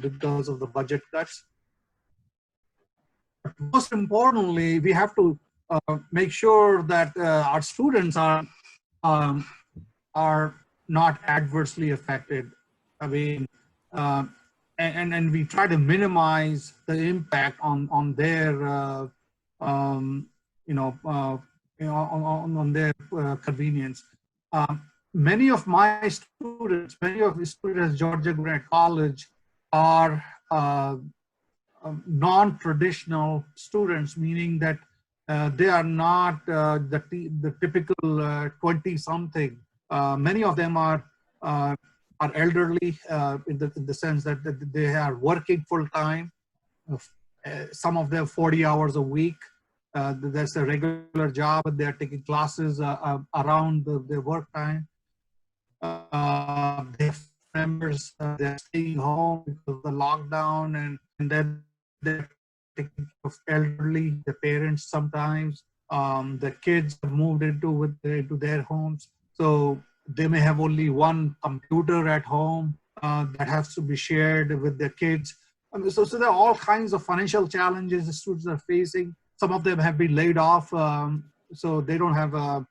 because of the budget cuts. But most importantly, we have to make sure that our students are not adversely affected. I mean, and we try to minimize the impact on their on their convenience. Many of my students, many of the students at Georgia Gwinnett College are non-traditional students, meaning that they are not the typical 20-something. Many of them are elderly in the sense that they are working full time. Some of them 40 hours a week. That's a regular job, and they're taking classes around their work time. They have members, they're staying home because of the lockdown, and then they're taking care of elderly, the parents sometimes. The kids have moved into their homes. So they may have only one computer at home that has to be shared with their kids. So there are all kinds of financial challenges the students are facing. Some of them have been laid off, so they don't have,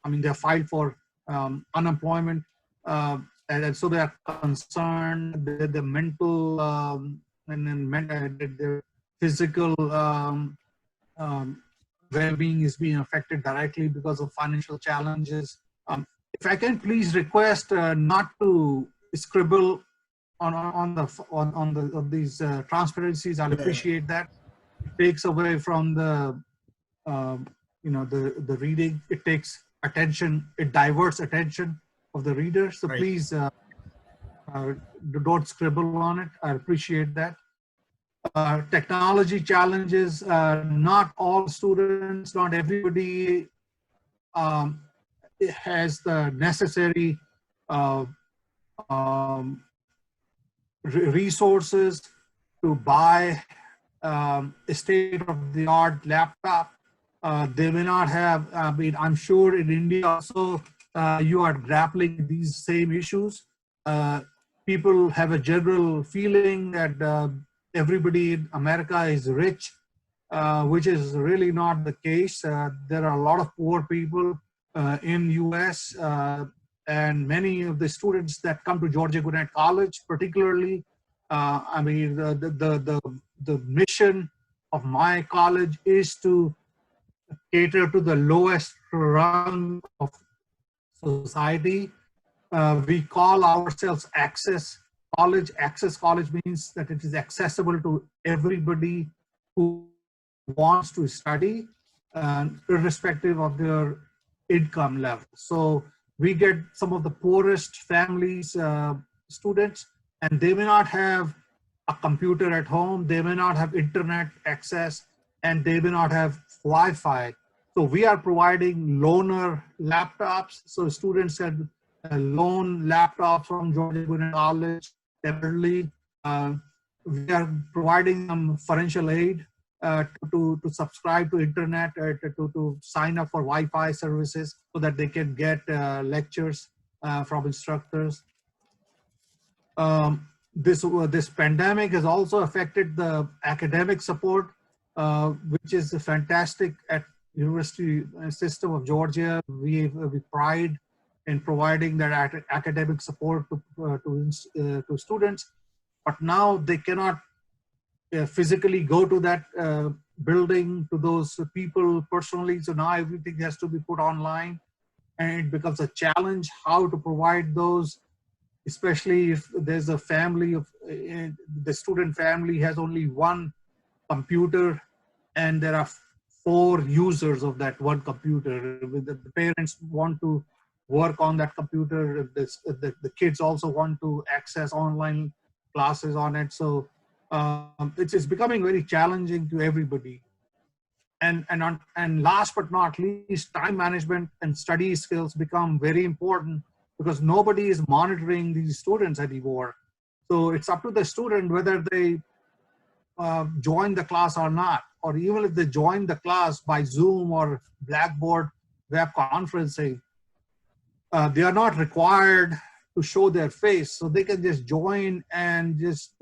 they're filed for unemployment. And so they are concerned that the mental and then their physical well-being is being affected directly because of financial challenges. If I can please request not to scribble on these transparencies, I'll appreciate that. It takes away from the the reading. It takes attention. It diverts attention of the reader. So right. Please don't scribble on it. I appreciate that. Technology challenges. Not all students, not everybody has the necessary resources to buy a state-of-the-art laptop. They may not have, I'm sure in India also you are grappling with these same issues. People have a general feeling that everybody in America is rich, which is really not the case. There are a lot of poor people in US, and many of the students that come to Georgia Gwinnett College, particularly, the mission of my college is to cater to the lowest rung of society. We call ourselves Access College. Access College means that it is accessible to everybody who wants to study, irrespective of their income level. So we get some of the poorest families, students, and they may not have a computer at home, they may not have internet access, and they may not have Wi-Fi. So we are providing loaner laptops. So students can loan laptops from Georgia Gwinnett College temporarily. We are providing them financial aid to subscribe to internet, to sign up for Wi-Fi services so that they can get lectures from instructors. This pandemic has also affected the academic support, which is fantastic at University System of Georgia. We pride in providing that academic support to students, but now they cannot physically go to that building, to those people personally. So now everything has to be put online, and it becomes a challenge how to provide those, especially if there's a family of the student family has only one computer and there are 4 users of that one computer. The parents want to work on that computer. The kids also want to access online classes on it. So it's becoming very challenging to everybody. And last but not least, time management and study skills become very important because nobody is monitoring these students anymore. So it's up to the student whether they join the class or not, or even if they join the class by Zoom or Blackboard web conferencing, they are not required to show their face, so they can just join and just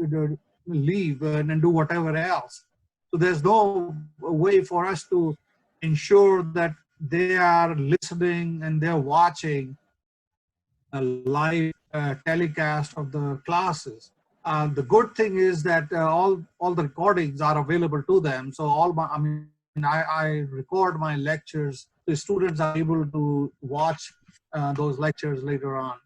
leave and do whatever else. So there's no way for us to ensure that they are listening and they're watching a live telecast of the classes. The good thing is that all the recordings are available to them. So I record my lectures. The students are able to watch those lectures later on.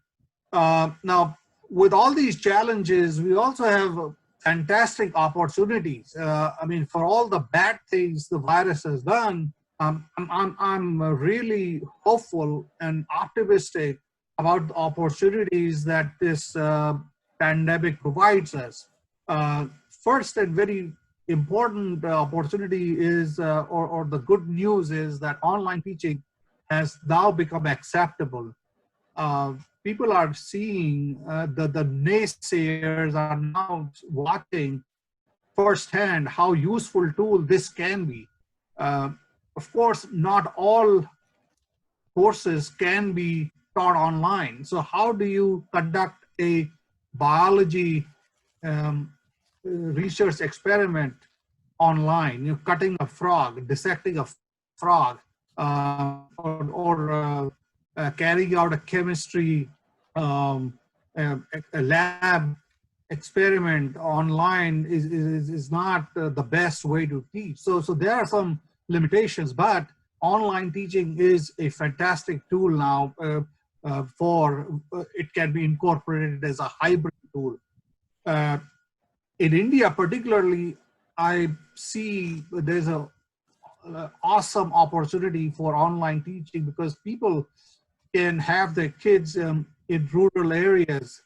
Now, with all these challenges, we also have fantastic opportunities. For all the bad things the virus has done, I'm really hopeful and optimistic about the opportunities that this pandemic provides us. First and very important opportunity is, or the good news is that online teaching has now become acceptable. People are seeing, the naysayers are now watching firsthand how useful tool this can be. Of course, not all courses can be taught online. So how do you conduct a biology research experiment online? You're cutting a frog, dissecting a frog, or carrying out a chemistry a lab experiment online is not the best way to teach. So there are some limitations, but online teaching is a fantastic tool now. It can be incorporated as a hybrid tool. In India particularly, I see there's a awesome opportunity for online teaching, because people can have their kids in rural areas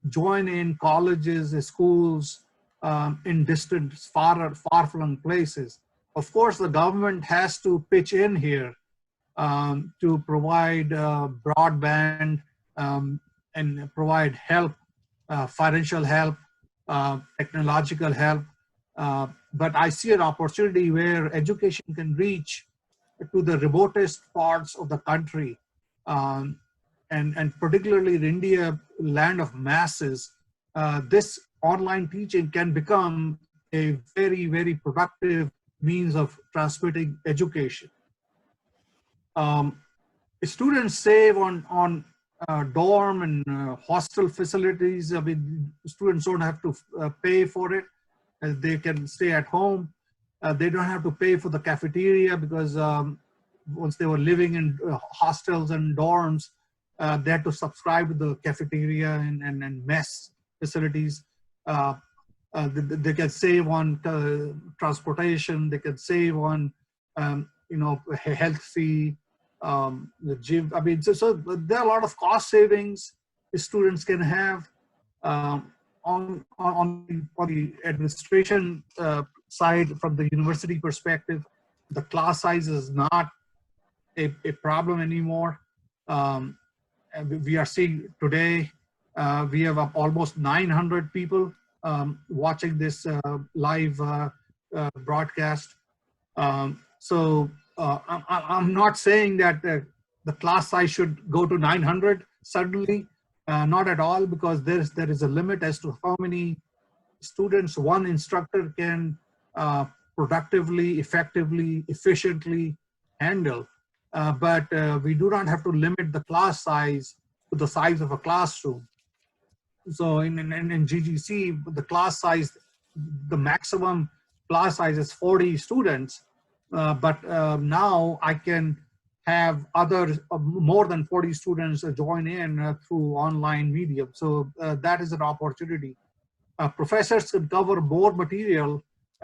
join in colleges, schools, in distant, far-flung places. Of course, the government has to pitch in here to provide broadband and provide help, financial help, technological help. But I see an opportunity where education can reach to the remotest parts of the country, and particularly in India, land of masses. This online teaching can become a very, very productive means of transmitting education. Students save on dorm and hostel facilities. Students don't have to pay for it. They can stay at home. They don't have to pay for the cafeteria, because once they were living in hostels and dorms, they had to subscribe to the cafeteria and mess facilities. They can save on transportation. They can save on health fee, the gym. So there are a lot of cost savings students can have. On the administration side, from the university perspective, the class size is not a problem anymore. We are seeing today, we have almost 900 people watching this live broadcast. So I'm not saying that the class size should go to 900 suddenly, not at all, because there is a limit as to how many students one instructor can productively, effectively, efficiently handle. But we do not have to limit the class size to the size of a classroom. So in GGC, the class size, the maximum class size is 40 students. But now I can have more than 40 students join in through online medium. So that is an opportunity. Professors can cover more material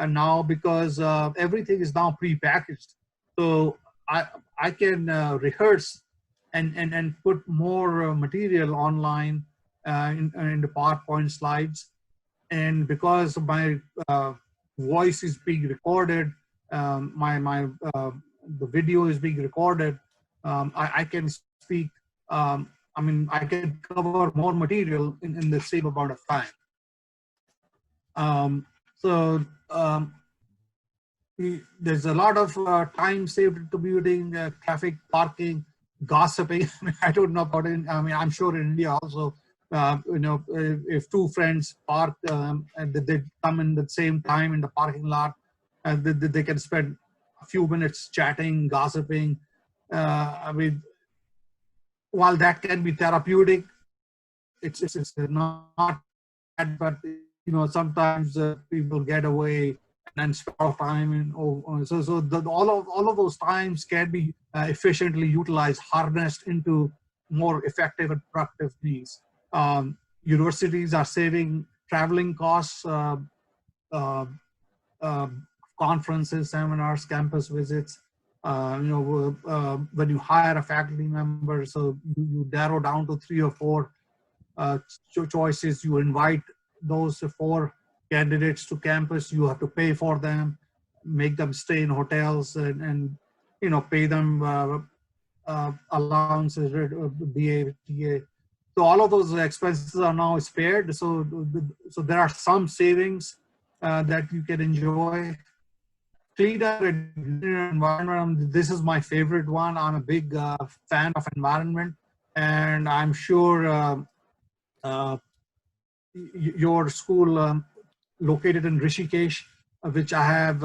now, because everything is now pre-packaged. So I can rehearse and put more material online in the PowerPoint slides. And because my voice is being recorded, the video is being recorded, I can speak, I can cover more material in the same amount of time. There's a lot of time saved in commuting, traffic, parking. gossiping. I don't know about it. I mean, I'm sure in India also, if two friends park and they come in the same time in the parking lot, and they can spend a few minutes chatting, gossiping. I mean, while that can be therapeutic, it's not bad, but sometimes people get away and spend a lot of time all of those times can be efficiently utilized, harnessed into more effective and productive means. Universities are saving traveling costs, uh, uh, conferences, seminars, campus visits. When you hire a faculty member, so you narrow down to 3 or 4 choices. You invite those 4 candidates to campus. You have to pay for them, make them stay in hotels, and pay them allowances, BA, TA. So all of those expenses are now spared. So there are some savings that you can enjoy. Cleaner environment. This is my favorite one. I'm a big fan of environment, and I'm sure uh, your school located in Rishikesh, which I have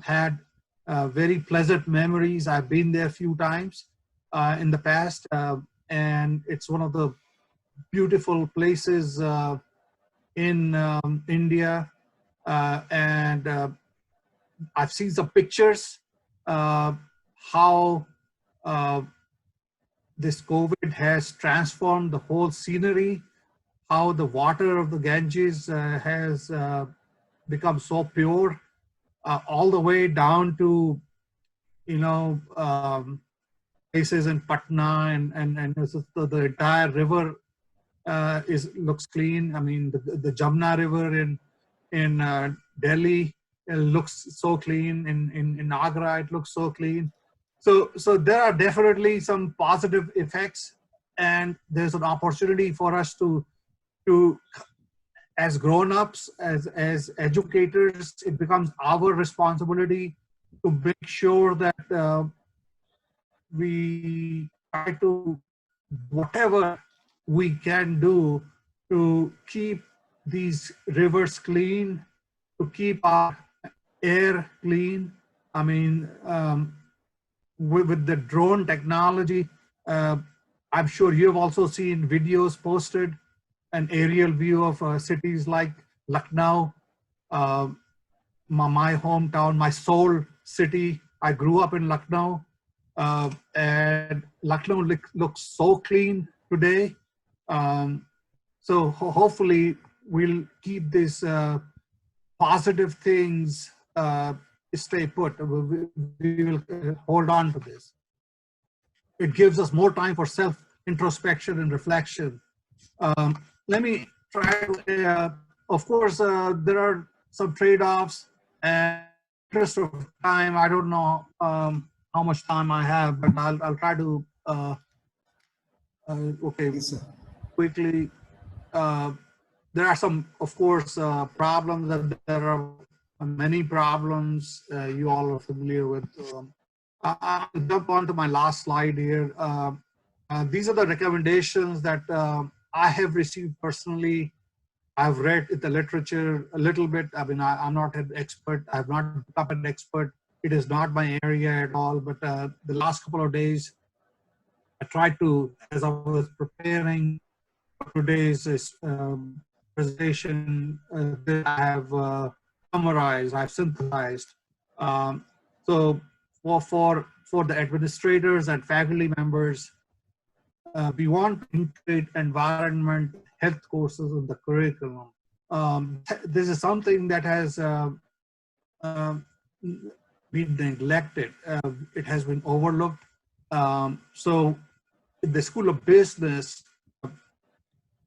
had very pleasant memories. I've been there a few times in the past, and it's one of the beautiful places in India. And I've seen some pictures how this COVID has transformed the whole scenery, how the water of the Ganges has become so pure, all the way down to places in Patna, and the entire river looks clean. I mean, the Jamna River in Delhi looks so clean. In Agra, it looks so clean. So there are definitely some positive effects, and there's an opportunity for us to as grown-ups, as educators, it becomes our responsibility to make sure that we try to whatever we can do to keep these rivers clean, to keep our air clean. I mean, with the drone technology, I'm sure you've also seen videos posted, an aerial view of cities like Lucknow, uh, my hometown, my soul city. I grew up in Lucknow, and Lucknow looks so clean today. So hopefully we'll keep these positive things stay put. We will hold on to this. It gives us more time for self-introspection and reflection. Let me try to, of course, there are some trade-offs, and interest of time, I don't know how much time I have, but I'll try to, okay, Yes, quickly. There are some, of course, problems, that there are many problems you all are familiar with. I'll jump on to my last slide here. These are the recommendations that I have received personally. I've read the literature a little bit. I mean, I'm not an expert. I've not become an expert. It is not my area at all. But the last couple of days, I tried to, as I was preparing for today's presentation, that I have summarized, I've synthesized. Um, so for the administrators and faculty members, we want to integrate environment health courses in the curriculum. This is something that has um, been neglected. It has been overlooked. So in the School of Business,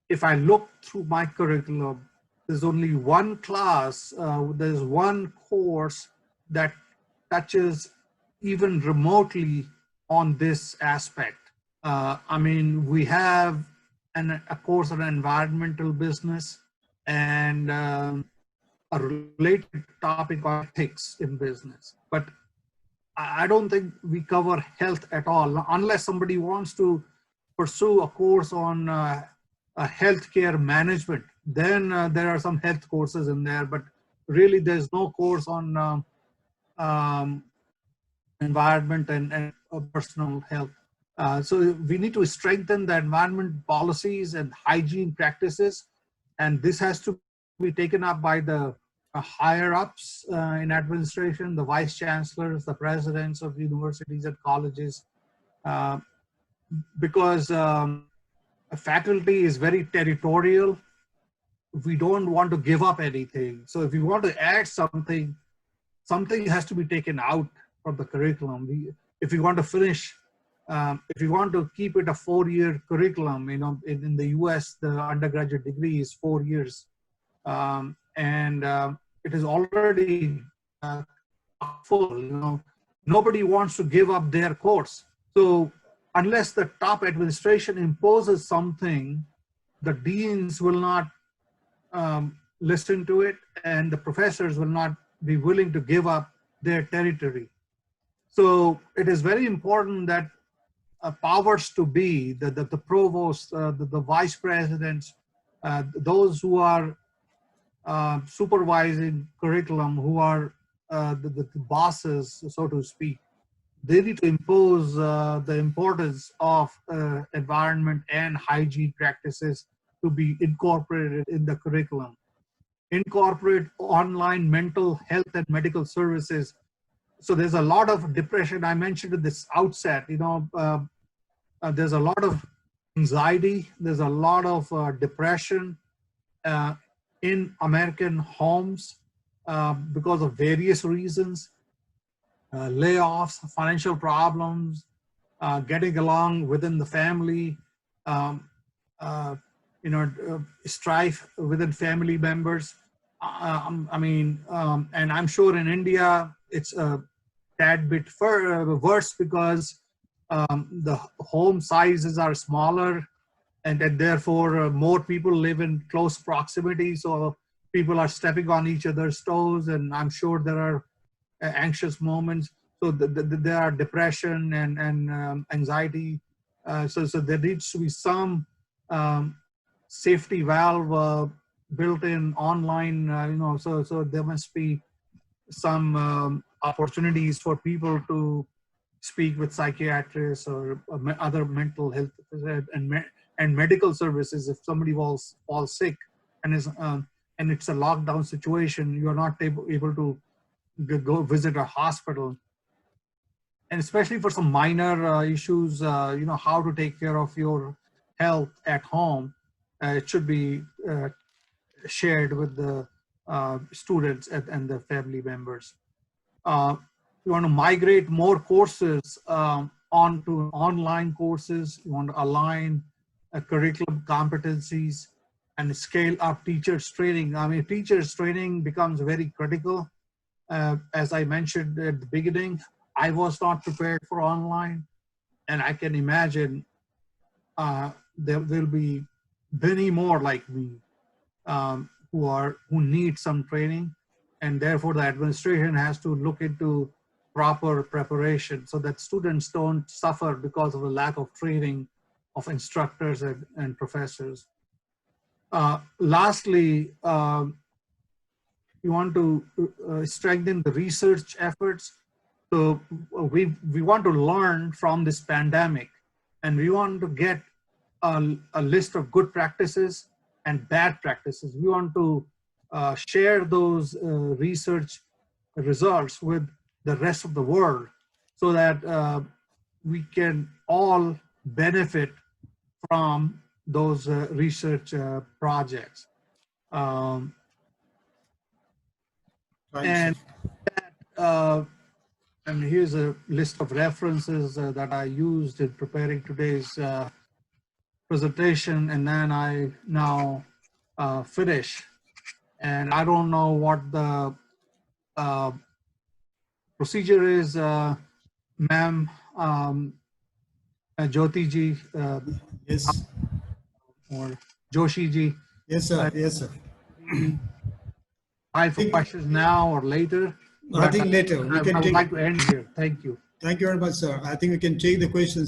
if I look through my curriculum, there's only one class, there's one course that touches even remotely on this aspect. I mean, we have a course on environmental business and a related topic on ethics in business. But I don't think we cover health at all, unless somebody wants to pursue a course on healthcare management. Then there are some health courses in there, but really there's no course on um, environment and personal health. So we need to strengthen the environment policies and hygiene practices, and this has to be taken up by the higher ups in administration, the vice chancellors, the presidents of universities and colleges, uh, because faculty is very territorial. We don't want to give up anything. So if we want to add something, something has to be taken out from the curriculum. If we want to finish, if we want to keep it a 4-year curriculum, you know, in the US, the undergraduate degree is 4 years. And it is already full, you know, nobody wants to give up their course. So unless the top administration imposes something, the deans will not listen to it, and the professors will not be willing to give up their territory. So it is very important that powers to be, the provost, the vice presidents, those who are supervising curriculum, who are the bosses, so to speak, they need to impose the importance of environment and hygiene practices to be incorporated in the curriculum. Incorporate online mental health and medical services. So there's a lot of depression. I mentioned at this outset, you know, there's a lot of anxiety, there's a lot of depression in American homes because of various reasons, layoffs, financial problems, getting along within the family, um, you know, strife within family members. And I'm sure in India it's a tad bit worse because the home sizes are smaller, and therefore more people live in close proximity. So people are stepping on each other's toes, and I'm sure there are anxious moments. So there are depression and anxiety. So there needs to be some safety valve built in online, you know, so there must be some opportunities for people to speak with psychiatrists or other mental health and medical services. If somebody falls sick and it's a lockdown situation, you're not able to go visit a hospital. And especially for some minor issues, you know, how to take care of your health at home, it should be shared with the students and the family members. You want to migrate more courses onto online courses. You want to align curriculum competencies and scale up teachers training. I mean, teachers training becomes very critical. As I mentioned at the beginning, I was not prepared for online, and I can imagine there will be many more like me who need some training, and therefore the administration has to look into proper preparation so that students don't suffer because of the lack of training of instructors and professors. Lastly, you want to strengthen the research efforts. So we want to learn from this pandemic, and we want to get a list of good practices and bad practices. We want to share those research results with the rest of the world so that we can all benefit from those research projects. And here's a list of references that I used in preparing today's presentation, and then I now finish. And I don't know what the procedure is, ma'am, Jyoti ji. Yes. Or Joshi ji. Yes, sir. Yes, sir. Time for questions now or later? I think later we I can would take. like to end here. Thank you. Thank you very much, sir. I think we can take the questions